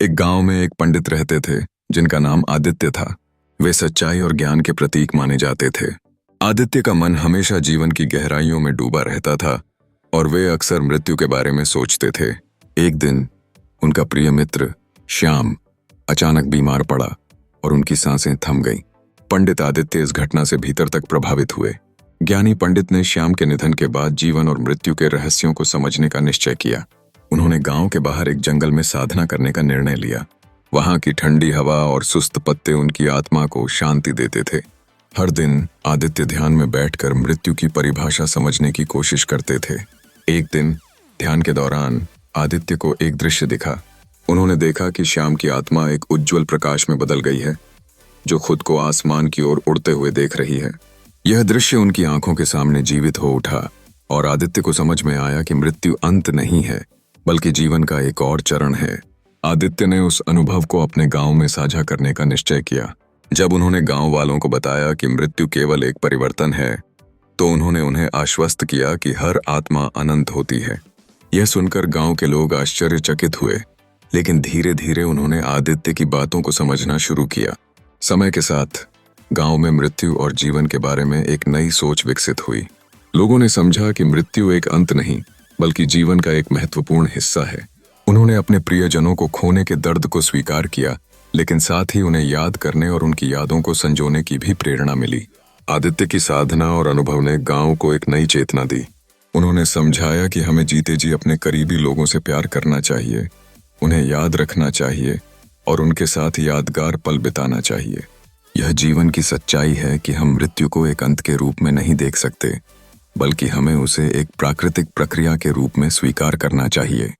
एक गांव में एक पंडित रहते थे जिनका नाम आदित्य था। वे सच्चाई और ज्ञान के प्रतीक माने जाते थे। आदित्य का मन हमेशा जीवन की गहराइयों में डूबा रहता था और वे अक्सर मृत्यु के बारे में सोचते थे। एक दिन उनका प्रिय मित्र श्याम अचानक बीमार पड़ा और उनकी सांसें थम गईं। पंडित आदित्य इस घटना से भीतर तक प्रभावित हुए। ज्ञानी पंडित ने श्याम के निधन के बाद जीवन और मृत्यु के रहस्यों को समझने का निश्चय किया। उन्होंने गांव के बाहर एक जंगल में साधना करने का निर्णय लिया। वहां की ठंडी हवा और सुस्त पत्ते उनकी आत्मा को शांति देते थे। हर दिन आदित्य ध्यान में बैठकर मृत्यु की परिभाषा समझने की कोशिश करते थे। एक दिन ध्यान के दौरान आदित्य को एक दृश्य दिखा। उन्होंने देखा कि श्याम की आत्मा एक उज्जवल प्रकाश में बदल गई है, जो खुद को आसमान की ओर उड़ते हुए देख रही है। यह दृश्य उनकी आंखों के सामने जीवित हो उठा और आदित्य को समझ में आया कि मृत्यु अंत नहीं है, बल्कि जीवन का एक और चरण है। आदित्य ने उस अनुभव को अपने गांव में साझा करने का निश्चय किया। जब उन्होंने गांव वालों को बताया कि मृत्यु केवल एक परिवर्तन है, तो उन्होंने उन्हें आश्वस्त किया कि हर आत्मा अनंत होती है। यह सुनकर गांव के लोग आश्चर्यचकित हुए, लेकिन धीरे धीरे उन्होंने आदित्य की बातों को समझना शुरू किया। समय के साथ गांव में मृत्यु और जीवन के बारे में एक नई सोच विकसित हुई। लोगों ने समझा कि मृत्यु एक अंत नहीं, बल्कि जीवन का एक महत्वपूर्ण हिस्सा है। उन्होंने अपने प्रियजनों को खोने के दर्द को स्वीकार किया, लेकिन साथ ही उन्हें याद करने और उनकी यादों को संजोने की भी प्रेरणा मिली। आदित्य की साधना और अनुभव ने गांव को एक नई चेतना दी। उन्होंने समझाया कि हमें जीते जी अपने करीबी लोगों से प्यार करना चाहिए, उन्हें याद रखना चाहिए और उनके साथ यादगार पल बिताना चाहिए। यह जीवन की सच्चाई है कि हम मृत्यु को एक अंत के रूप में नहीं देख सकते, बल्कि हमें उसे एक प्राकृतिक प्रक्रिया के रूप में स्वीकार करना चाहिए।